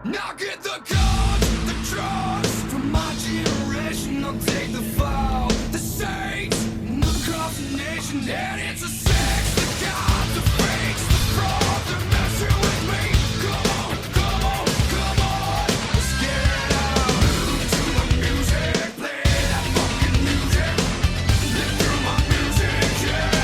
Now get the guns, the drugs from my generation. I'll take the fall, the saints, and across the nation. And it's a sex, the gods, the fakes, the fraud, they're messing with me. Come on, come on, come on, let's get it out. Move to the music, play that fucking music. Live through my music, yeah.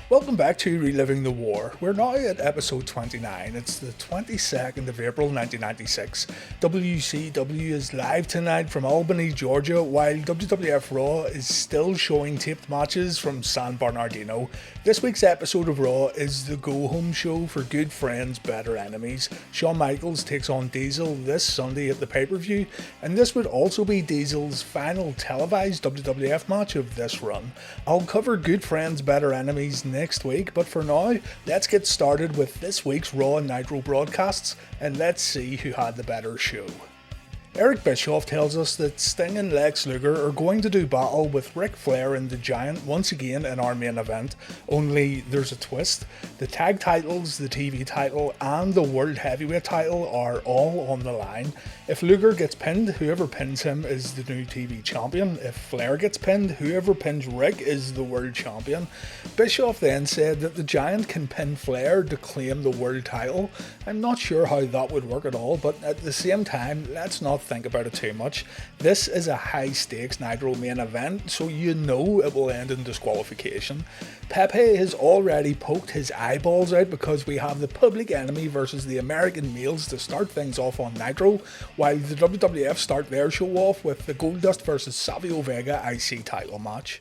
Welcome back to Reliving the War. We're now at episode 29. It's the 22nd of April 1996. WCW is live tonight from Albany, Georgia, while WWF Raw is still showing taped matches from San Bernardino. This week's episode of Raw is the go-home show for Good Friends, Better Enemies. Shawn Michaels takes on Diesel this Sunday at the pay-per-view, and this would also be Diesel's final televised WWF match of this run. I'll cover Good Friends, Better Enemies next week, but for now, let's get started with this week's Raw and Nitro broadcasts, and let's see who had the better show. Eric Bischoff tells us that Sting and Lex Luger are going to do battle with Ric Flair and the Giant once again in our main event, only there's a twist. The tag titles, the TV title and the World Heavyweight title are all on the line. If Luger gets pinned, whoever pins him is the new TV champion. If Flair gets pinned, whoever pins Ric is the world champion. Bischoff then said that the Giant can pin Flair to claim the world title. I'm not sure how that would work at all, but at the same time, let's not think about it too much. This is a high stakes Nitro main event, so you know it will end in disqualification. Pepe has already poked his eyeballs out because we have the Public Enemy versus the American Males to start things off on Nitro, while the WWF start their show off with the Goldust versus Savio Vega IC title match.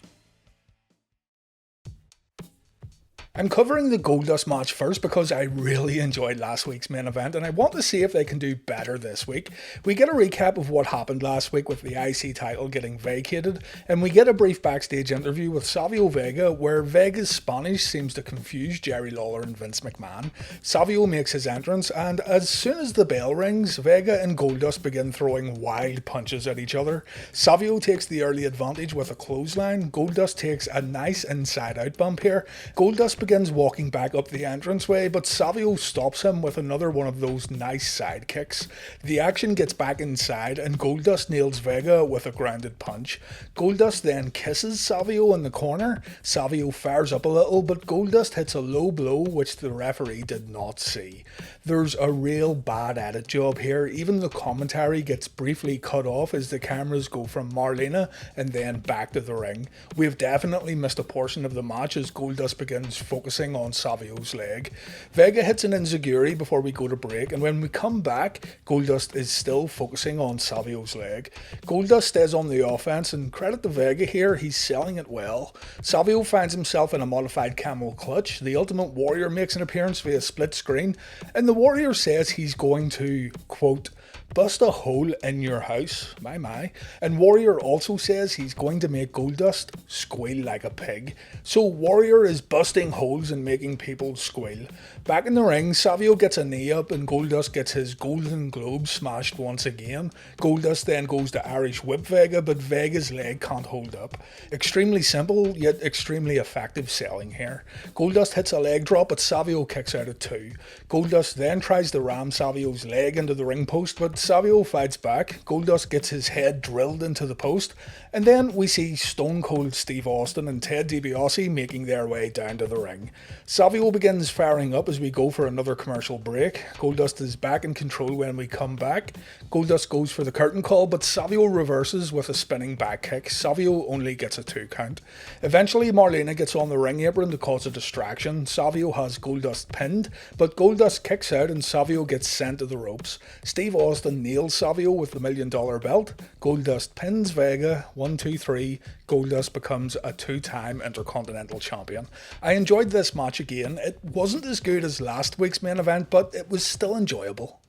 I'm covering the Goldust match first because I really enjoyed last week's main event and I want to see if they can do better this week. We get a recap of what happened last week with the IC title getting vacated, and we get a brief backstage interview with Savio Vega where Vega's Spanish seems to confuse Jerry Lawler and Vince McMahon. Savio makes his entrance, and as soon as the bell rings, Vega and Goldust begin throwing wild punches at each other. Savio takes the early advantage with a clothesline. Goldust takes a nice inside out bump here. Goldust begins walking back up the entranceway, but Savio stops him with another one of those nice side kicks. The action gets back inside and Goldust nails Vega with a grounded punch. Goldust then kisses Savio in the corner. Savio fires up a little, but Goldust hits a low blow which the referee did not see. There's a real bad edit job here. Even the commentary gets briefly cut off as the cameras go from Marlena and then back to the ring. We've definitely missed a portion of the match as Goldust begins focusing on Savio's leg. Vega hits an enziguri before we go to break, and when we come back, Goldust is still focusing on Savio's leg. Goldust stays on the offense, and credit to Vega here, he's selling it well. Savio finds himself in a modified camel clutch. The Ultimate Warrior makes an appearance via split screen, and the Warrior says he's going to, quote, bust a hole in your house, my. And Warrior also says he's going to make Goldust squeal like a pig. So Warrior is busting holes and making people squeal. Back in the ring, Savio gets a knee up and Goldust gets his Golden Globe smashed once again. Goldust then goes to Irish Whip Vega, but Vega's leg can't hold up. Extremely simple, yet extremely effective selling here. Goldust hits a leg drop, but Savio kicks out at 2. Goldust then tries to ram Savio's leg into the ring post, but Savio fights back. Goldust gets his head drilled into the post, and then we see Stone Cold Steve Austin and Ted DiBiase making their way down to the ring. Savio begins firing up as we go for another commercial break. Goldust is back in control when we come back. Goldust goes for the curtain call, but Savio reverses with a spinning back kick. Savio only gets a 2 count. Eventually Marlena gets on the ring apron to cause a distraction. Savio has Goldust pinned, but Goldust kicks out and Savio gets sent to the ropes. Steve Austin nails Savio with the $1 million belt. Goldust pins Vega. 1, 2, 3. Goldust becomes a 2-time Intercontinental Champion. I enjoyed this match again. It wasn't as good as last week's main event, but it was still enjoyable.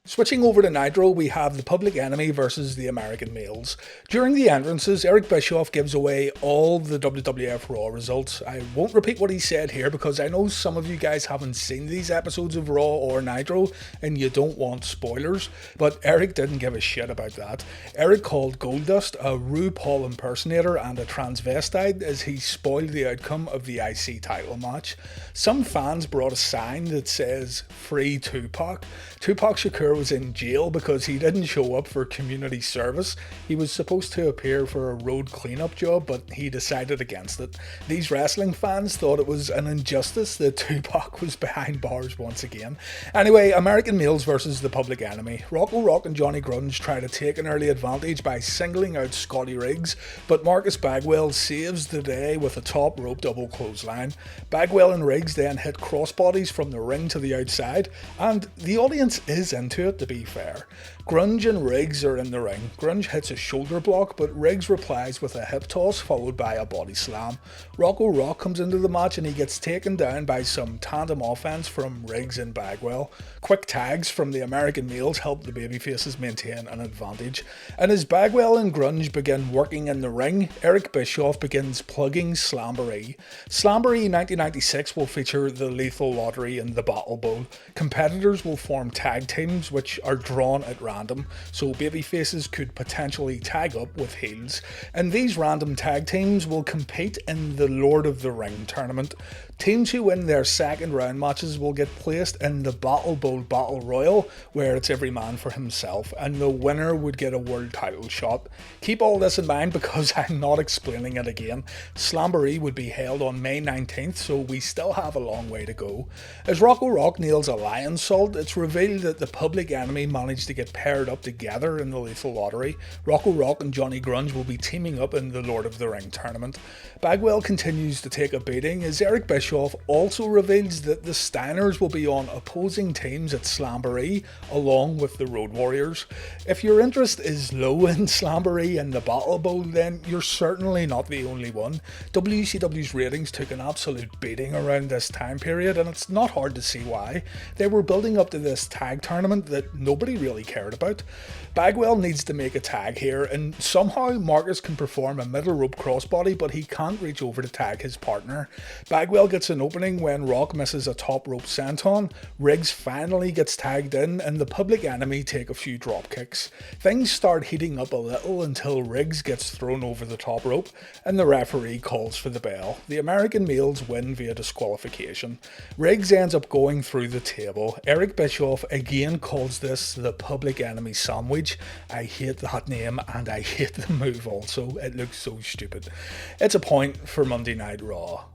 Switching over to Nitro, we have the Public Enemy versus the American Males. During the entrances, Eric Bischoff gives away all the WWF Raw results. I won't repeat what he said here because I know some of you guys haven't seen these episodes of Raw or Nitro and you don't want spoilers, but Eric didn't give a shit about that. Eric called Goldust a RuPaul impersonator and a transvestite as he spoiled the outcome of the IC title match. Some fans brought a sign that says "Free Tupac." Tupac Shakur was in jail because he didn't show up for community service. He was supposed to appear for a road cleanup job, but he decided against it. These wrestling fans thought it was an injustice that Tupac was behind bars once again. Anyway, American Males versus the Public Enemy. Rocco Rock and Johnny Grunge try to take an early advantage by singling out Scotty Riggs, but Marcus Bagwell saves the day with a top rope double clothesline. Bagwell and Riggs then hit crossbodies from the ring to the outside, and the audience is into it, to be fair. Grunge and Riggs are in the ring. Grunge hits a shoulder block, but Riggs replies with a hip toss followed by a body slam. Rocco Rock comes into the match and he gets taken down by some tandem offense from Riggs and Bagwell. Quick tags from the American Males help the babyfaces maintain an advantage. And as Bagwell and Grunge begin working in the ring, Eric Bischoff begins plugging Slamboree. Slamboree 1996 will feature the Lethal Lottery and the Battle Bowl. Competitors will form tag teams which are drawn at random, so babyfaces could potentially tag up with heels. And these random tag teams will compete in the Lord of the Ring tournament. Teams who win their second round matches will get placed in the Battle Bowl Battle Royal, where it's every man for himself, and the winner would get a world title shot. Keep all this in mind because I'm not explaining it again. Slamboree would be held on May 19th, so we still have a long way to go. As Rocco Rock nails a lion salt, it's revealed that the Public Enemy managed to get paired up together in the Lethal Lottery. Rocco Rock and Johnny Grunge will be teaming up in the Lord of the Ring tournament. Bagwell continues to take a beating as Eric Bischoff also reveals that the Steiners will be on opposing teams at Slamboree along with the Road Warriors. If your interest is low in Slamboree and the Battle Bowl, then you're certainly not the only one. WCW's ratings took an absolute beating around this time period, and it's not hard to see why. They were building up to this tag tournament that nobody really cared about. Bagwell needs to make a tag here, and somehow Marcus can perform a middle rope crossbody, but he can't reach over to tag his partner. Bagwell gets an opening when Rock misses a top rope senton. Riggs finally gets tagged in, and the Public Enemy take a few drop kicks. Things start heating up a little until Riggs gets thrown over the top rope, and the referee calls for the bell. The American Males win via disqualification. Riggs ends up going through the table. Eric Bischoff again calls this the Public Enemy sandwich. I hate that name and I hate the move also. It looks so stupid. It's a point for Monday Night Raw.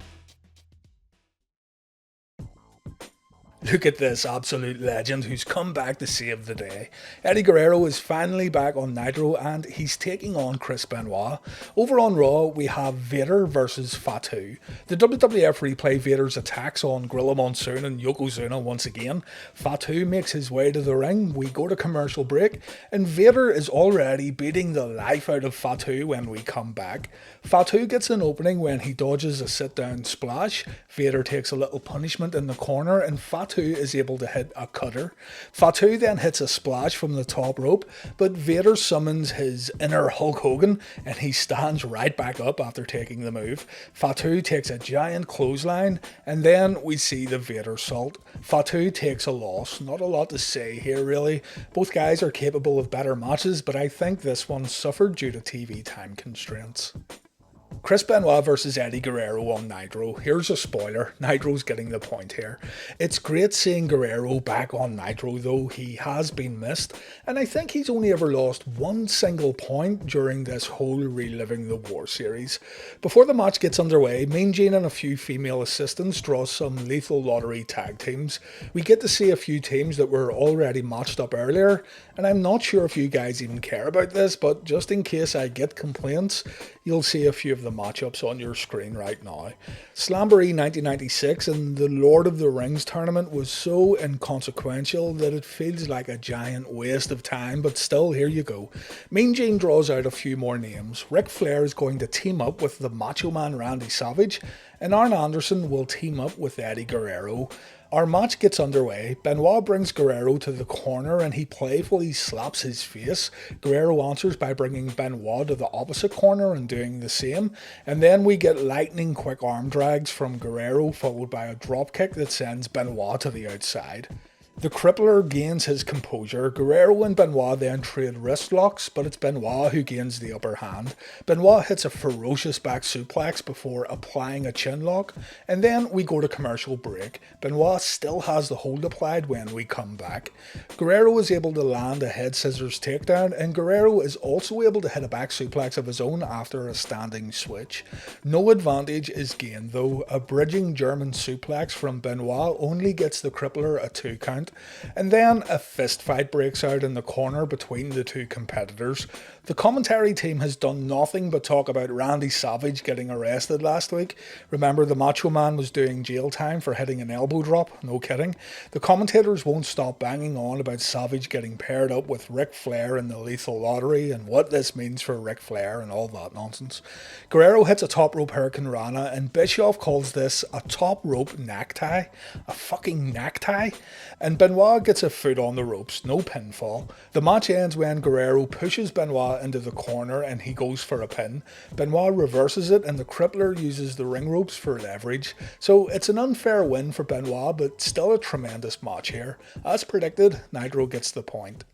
Look at this absolute legend who's come back to save the day. Eddie Guerrero is finally back on Nitro and he's taking on Chris Benoit. Over on Raw, we have Vader versus Fatu. The WWF replay Vader's attacks on Gorilla Monsoon and Yokozuna once again. Fatu makes his way to the ring, we go to commercial break, and Vader is already beating the life out of Fatu when we come back. Fatu gets an opening when he dodges a sit-down splash. Vader takes a little punishment in the corner and Fatu is able to hit a cutter. Fatu then hits a splash from the top rope, but Vader summons his inner Hulk Hogan and he stands right back up after taking the move. Fatu takes a giant clothesline and then we see the Vader salt. Fatu takes a loss. Not a lot to say here really. Both guys are capable of better matches, but I think this one suffered due to TV time constraints. Chris Benoit versus Eddie Guerrero on Nitro. Here's a spoiler, Nitro's getting the point here. It's great seeing Guerrero back on Nitro though, he has been missed, and I think he's only ever lost one single point during this whole Reliving the War series. Before the match gets underway, Mean Gene and a few female assistants draw some Lethal Lottery tag teams. We get to see a few teams that were already matched up earlier, and I'm not sure if you guys even care about this, but just in case I get complaints, you'll see a few of the matchups on your screen right now. Slamboree 1996 and the Lord of the Rings tournament was so inconsequential that it feels like a giant waste of time, but still, here you go. Mean Gene draws out a few more names. Ric Flair is going to team up with the Macho Man Randy Savage, and Arn Anderson will team up with Eddie Guerrero. Our match gets underway. Benoit brings Guerrero to the corner and he playfully slaps his face. Guerrero answers by bringing Benoit to the opposite corner and doing the same. And then we get lightning quick arm drags from Guerrero, followed by a dropkick that sends Benoit to the outside. The crippler gains his composure. Guerrero and Benoit then trade wrist locks, but it's Benoit who gains the upper hand. Benoit hits a ferocious back suplex before applying a chin lock, and then we go to commercial break. Benoit still has the hold applied when we come back. Guerrero is able to land a head scissors takedown, and Guerrero is also able to hit a back suplex of his own after a standing switch. No advantage is gained though. A bridging German suplex from Benoit only gets the crippler a 2 count. And then a fist fight breaks out in the corner between the two competitors. The commentary team has done nothing but talk about Randy Savage getting arrested last week. Remember, the Macho Man was doing jail time for hitting an elbow drop? No kidding. The commentators won't stop banging on about Savage getting paired up with Ric Flair in the Lethal Lottery and what this means for Ric Flair and all that nonsense. Guerrero hits a top rope Hurricane Rana and Bischoff calls this a top rope necktie. A fucking necktie? And Benoit gets a foot on the ropes, no pinfall. The match ends when Guerrero pushes Benoit into the corner and he goes for a pin. Benoit reverses it and the crippler uses the ring ropes for leverage. So it's an unfair win for Benoit, but still a tremendous match here. As predicted, Nitro gets the point.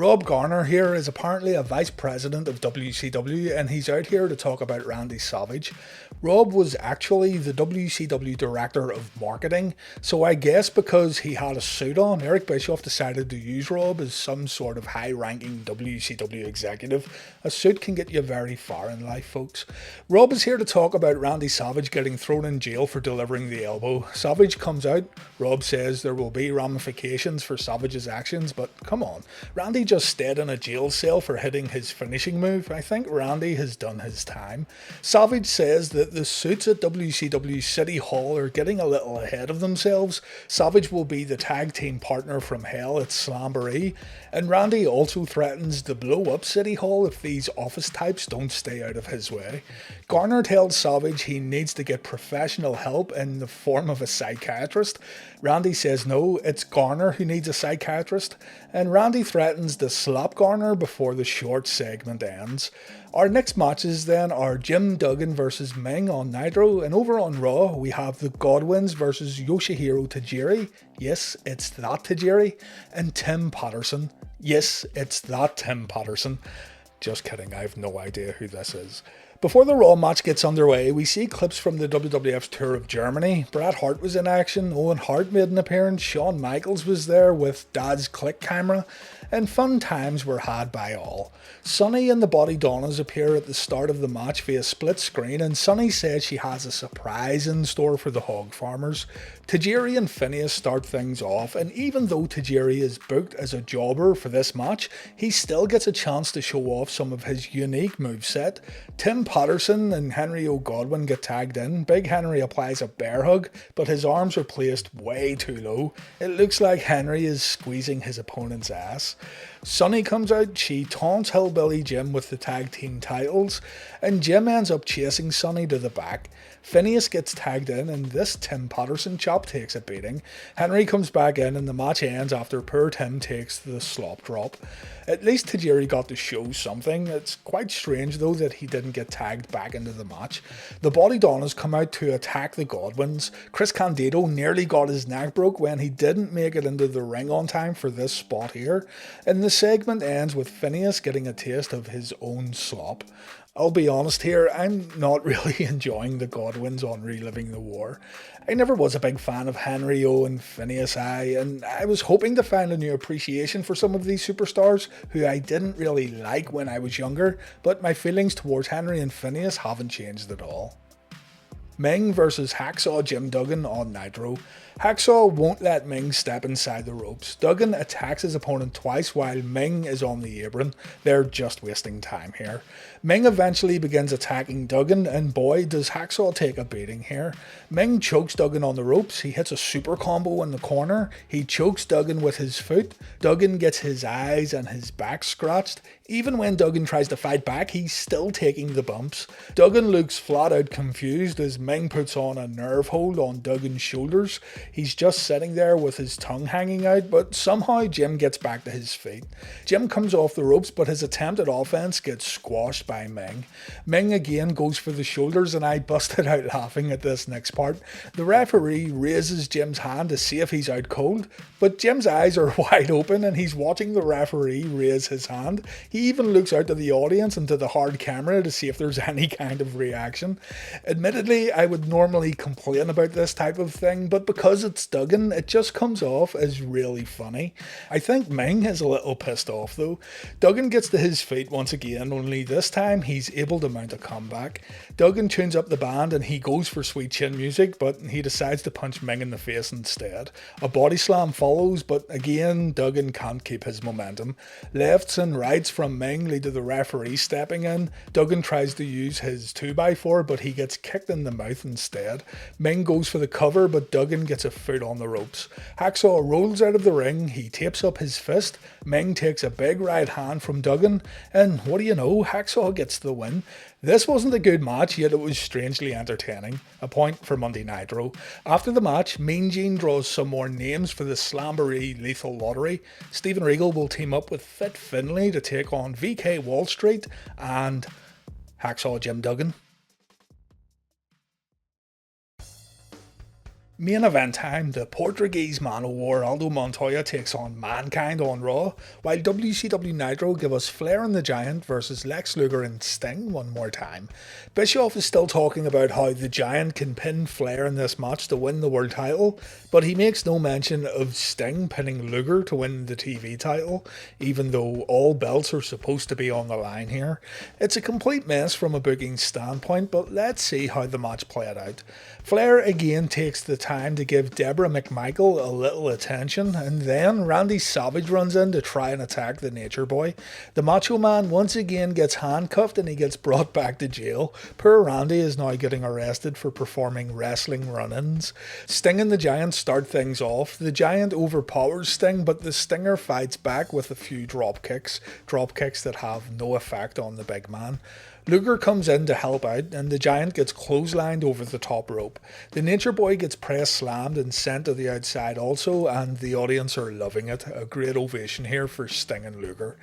Rob Garner here is apparently a vice president of WCW and he's out here to talk about Randy Savage. Rob was actually the WCW director of marketing, so I guess because he had a suit on, Eric Bischoff decided to use Rob as some sort of high-ranking WCW executive. A suit can get you very far in life, folks. Rob is here to talk about Randy Savage getting thrown in jail for delivering the elbow. Savage comes out. Rob says there will be ramifications for Savage's actions, but come on. Randy just stayed in a jail cell for hitting his finishing move. I think Randy has done his time. Savage says that the suits at WCW City Hall are getting a little ahead of themselves. Savage will be the tag team partner from Hell at Slamboree, and Randy also threatens to blow up City Hall if these office types don't stay out of his way. Garner tells Savage he needs to get professional help in the form of a psychiatrist. Randy says no, it's Garner who needs a psychiatrist, and Randy threatens to slap Garner before the short segment ends. Our next matches then are Jim Duggan versus Meng on Nitro, and over on Raw we have the Godwins versus Yoshihiro Tajira. Yes, it's that Tajiri. And Tim Patterson. Yes, it's that Tim Patterson. Just kidding, I have no idea who this is. Before the Raw match gets underway, we see clips from the WWF's tour of Germany. Bret Hart was in action, Owen Hart made an appearance, Shawn Michaels was there with Dad's click camera, and fun times were had by all. Sunny and the Body Donnas appear at the start of the match via split screen, and Sunny says she has a surprise in store for the Hog Farmers. Tajiri and Phineas start things off, and even though Tajiri is booked as a jobber for this match, he still gets a chance to show off some of his unique moveset. Tim Patterson and Henry O'Godwin get tagged in. Big Henry applies a bear hug, but his arms are placed way too low. It looks like Henry is squeezing his opponent's ass. Sunny comes out, she taunts Hillbilly Jim with the tag team titles, and Jim ends up chasing Sunny to the back. Phineas gets tagged in, and this Tim Patterson chop takes a beating. Henry comes back in, and the match ends after poor Tim takes the slop drop. At least Tajiri got to show something. It's quite strange though that he didn't get tagged back into the match. The Body Donnas come out to attack the Godwins. Chris Candido nearly got his neck broke when he didn't make it into the ring on time for this spot here. And the segment ends with Phineas getting a taste of his own slop. I'll be honest here, I'm not really enjoying the Godwins on Reliving the War. I never was a big fan of Henry O and Phineas and I was hoping to find a new appreciation for some of these superstars who I didn't really like when I was younger, but my feelings towards Henry and Phineas haven't changed at all. Meng versus Hacksaw Jim Duggan on Nitro. Hacksaw won't let Meng step inside the ropes. Duggan attacks his opponent twice while Meng is on the apron. They're just wasting time here. Meng eventually begins attacking Duggan, and boy does Hacksaw take a beating here. Meng chokes Duggan on the ropes. He hits a super combo in the corner. He chokes Duggan with his foot. Duggan gets his eyes and his back scratched. Even when Duggan tries to fight back, he's still taking the bumps. Duggan looks flat out confused as Meng puts on a nerve hold on Duggan's shoulders. He's just sitting there with his tongue hanging out, but somehow Jim gets back to his feet. Jim comes off the ropes, but his attempt at offense gets squashed by Meng. Meng again goes for the shoulders, and I busted out laughing at this next part. The referee raises Jim's hand to see if he's out cold, but Jim's eyes are wide open and he's watching the referee raise his hand. He even looks out to the audience and to the hard camera to see if there's any kind of reaction. Admittedly, I would normally complain about this type of thing, but because it's Duggan, it just comes off as really funny. I think Meng is a little pissed off though. Duggan gets to his feet once again, only this time he's able to mount a comeback. Duggan tunes up the band and he goes for sweet chin music, but he decides to punch Meng in the face instead. A body slam follows, but again, Duggan can't keep his momentum. Lefts and rights from Meng lead to the referee stepping in. Duggan tries to use his 2x4, but he gets kicked in the mouth instead. Meng goes for the cover, but Duggan gets a foot on the ropes. Hacksaw rolls out of the ring. He tapes up his fist. Meng takes a big right hand from Duggan, and what do you know, Hacksaw gets the win. This wasn't a good match, yet it was strangely entertaining. A point for Monday Nitro. After the match, Mean Gene draws some more names for the Slamboree Lethal Lottery. Steven Regal will team up with Fit Finlay to take on VK Wall Street and Hacksaw Jim Duggan. Main event time, the Portuguese Man of War Aldo Montoya takes on Mankind on Raw, while WCW Nitro give us Flair and the Giant versus Lex Luger and Sting one more time. Bischoff is still talking about how the Giant can pin Flair in this match to win the world title, but he makes no mention of Sting pinning Luger to win the TV title, even though all belts are supposed to be on the line here. It's a complete mess from a booking standpoint, but let's see how the match played out. Flair again takes the time to give Deborah McMichael a little attention, and then Randy Savage runs in to try and attack the Nature Boy. The Macho Man once again gets handcuffed and he gets brought back to jail. Poor Randy is now getting arrested for performing wrestling run-ins. Sting and the Giant start things off. The Giant overpowers Sting, but the Stinger fights back with a few drop kicks that have no effect on the big man. Luger comes in to help out, and the Giant gets clotheslined over the top rope. The Nature Boy gets press slammed and sent to the outside also, and the audience are loving it. A great ovation here for Sting and Luger.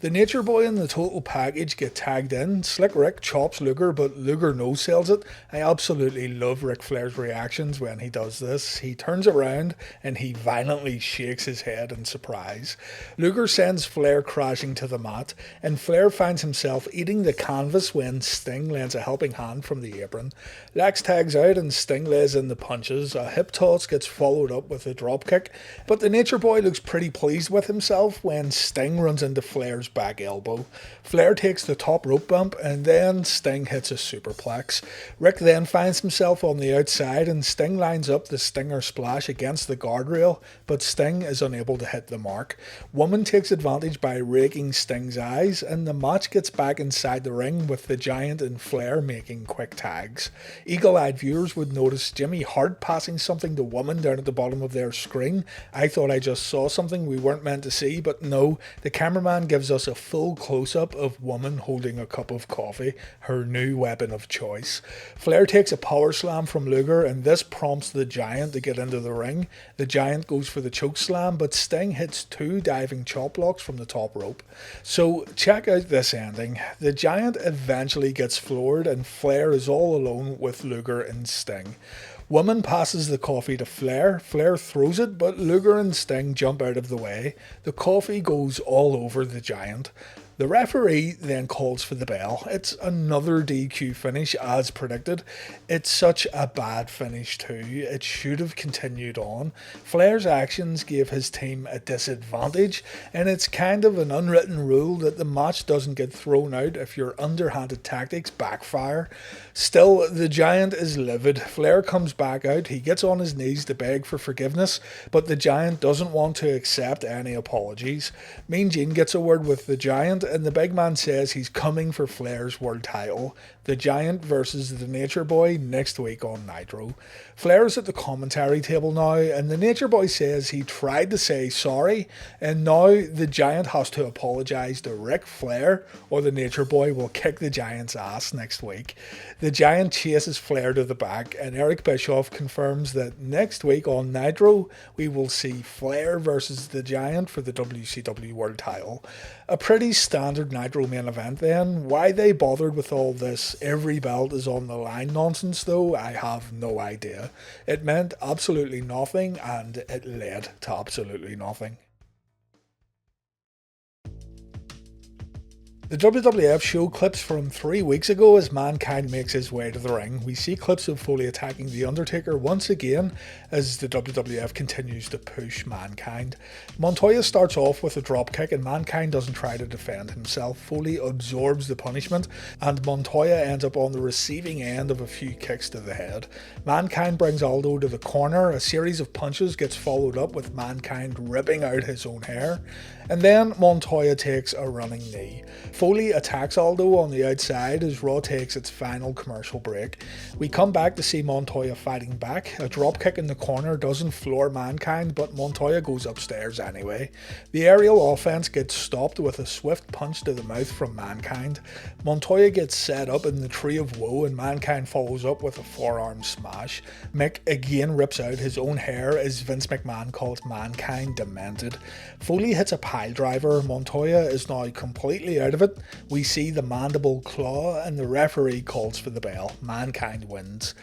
The Nature Boy and the Total Package get tagged in. Slick Rick chops Luger, but Luger no-sells it. I absolutely love Ric Flair's reactions when he does this. He turns around and he violently shakes his head in surprise. Luger sends Flair crashing to the mat, and Flair finds himself eating the canvas when Sting lends a helping hand from the apron. Lex tags out and Sting lays in the punches. A hip toss gets followed up with a drop kick, but the Nature Boy looks pretty pleased with himself when Sting runs into Flair's back elbow. Flair takes the top rope bump and then Sting hits a superplex. Rick then finds himself on the outside and Sting lines up the Stinger Splash against the guardrail, but Sting is unable to hit the mark. Woman takes advantage by raking Sting's eyes, and the match gets back inside the ring with the Giant and Flair making quick tags. Eagle-eyed viewers would notice Jimmy Hart passing something to Woman down at the bottom of their screen. I thought I just saw something we weren't meant to see, but no, the cameraman gives us a full close-up of Woman holding a cup of coffee, her new weapon of choice. Flair takes a power slam from Luger, and this prompts the Giant to get into the ring. The Giant goes for the choke slam, but Sting hits two diving chop blocks from the top rope. So check out this ending. The Giant eventually gets floored and Flair is all alone with Luger and Sting. Woman passes the coffee to Flair. Flair throws it, but Luger and Sting jump out of the way. The coffee goes all over the Giant. The referee then calls for the bell. It's another DQ finish as predicted. It's such a bad finish too. It should have continued on. Flair's actions gave his team a disadvantage, and it's kind of an unwritten rule that the match doesn't get thrown out if your underhanded tactics backfire. Still, the Giant is livid. Flair comes back out. He gets on his knees to beg for forgiveness, but the Giant doesn't want to accept any apologies. Mean Gene gets a word with the Giant, and the big man says he's coming for Flair's world title. The Giant versus the Nature Boy next week on Nitro. Flair's at the commentary table now, and the Nature Boy says he tried to say sorry, and now the Giant has to apologise to Ric Flair, or the Nature Boy will kick the Giant's ass next week. The Giant chases Flair to the back, and Eric Bischoff confirms that next week on Nitro, we will see Flair versus the Giant for the WCW World title. A pretty standard Nitro main event then. Why they bothered with all this every belt is on the line nonsense though, I have no idea. It meant absolutely nothing, and it led to absolutely nothing. The WWF show clips from 3 weeks ago as Mankind makes his way to the ring. We see clips of Foley attacking The Undertaker once again as the WWF continues to push Mankind. Montoya starts off with a dropkick and Mankind doesn't try to defend himself. Foley absorbs the punishment and Montoya ends up on the receiving end of a few kicks to the head. Mankind brings Aldo to the corner. A series of punches gets followed up with Mankind ripping out his own hair. And then Montoya takes a running knee. Foley attacks Aldo on the outside as Raw takes its final commercial break. We come back to see Montoya fighting back. A dropkick in the corner doesn't floor Mankind, but Montoya goes upstairs anyway. The aerial offense gets stopped with a swift punch to the mouth from Mankind. Montoya gets set up in the Tree of Woe and Mankind follows up with a forearm smash. Mick again rips out his own hair as Vince McMahon calls Mankind demented. Foley hits a pile driver. Montoya is now completely out of it. We see the mandible claw and the referee calls for the bell. Mankind wins.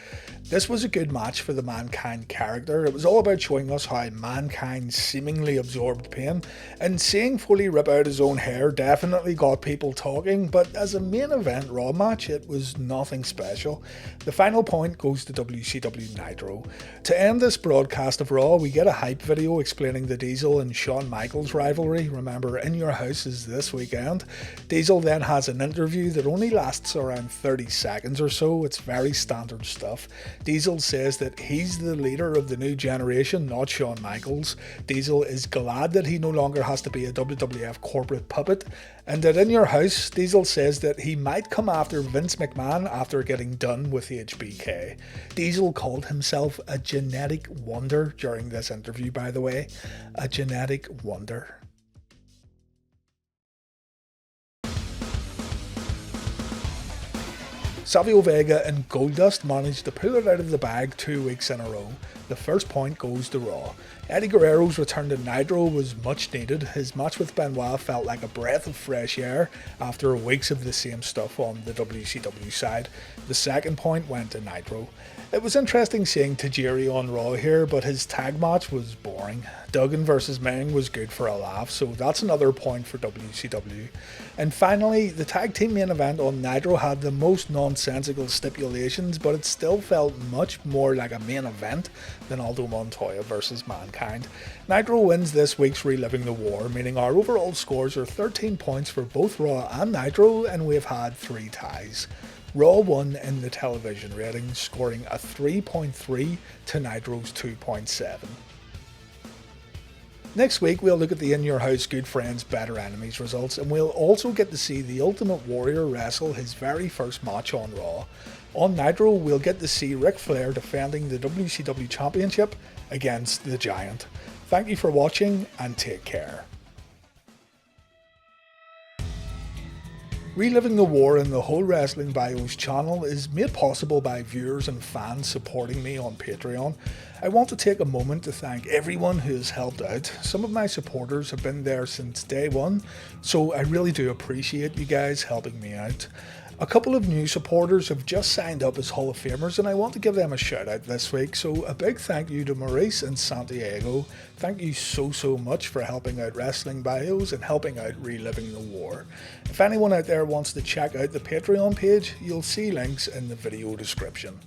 This was a good match for the Mankind character. It was all about showing us how Mankind seemingly absorbed pain, and seeing Foley rip out his own hair definitely got people talking, but as a main event Raw match it was nothing special. The final point goes to WCW Nitro. To end this broadcast of Raw, we get a hype video explaining the Diesel and Shawn Michaels rivalry. Remember, In Your House is this weekend. Diesel then has an interview that only lasts around 30 seconds or so. It's very standard stuff. Diesel says that he's the leader of the new generation, not Shawn Michaels. Diesel is glad that he no longer has to be a WWF corporate puppet. And that In Your House, Diesel says that he might come after Vince McMahon after getting done with HBK. Diesel called himself a genetic wonder during this interview, by the way. A genetic wonder. Savio Vega and Goldust managed to pull it out of the bag 2 weeks in a row. The first point goes to Raw. Eddie Guerrero's return to Nitro was much needed. His match with Benoit felt like a breath of fresh air after weeks of the same stuff on the WCW side. The second point went to Nitro. It was interesting seeing Tajira on Raw here, but his tag match was boring. Duggan versus Meng was good for a laugh, so that's another point for WCW. And finally, the tag team main event on Nitro had the most nonsensical stipulations, but it still felt much more like a main event than Aldo Montoya versus Mankind. Nitro wins this week's Reliving the War, meaning our overall scores are 13 points for both Raw and Nitro, and we've had 3 ties. Raw won in the television ratings, scoring a 3.3 to Nitro's 2.7. Next week we'll look at the In Your House Good Friends Better Enemies results, and we'll also get to see the Ultimate Warrior wrestle his very first match on Raw. On Nitro we'll get to see Ric Flair defending the WCW Championship against the Giant. Thank you for watching and take care. Reliving the War in the Whole Wrestling Bios channel is made possible by viewers and fans supporting me on Patreon. I want to take a moment to thank everyone who has helped out. Some of my supporters have been there since day one, so I really do appreciate you guys helping me out. A couple of new supporters have just signed up as Hall of Famers, and I want to give them a shout out this week. So a big thank you to Maurice and Santiago. Thank you so much for helping out Wrestling Bios and helping out Reliving the War. If anyone out there wants to check out the Patreon page, you'll see links in the video description.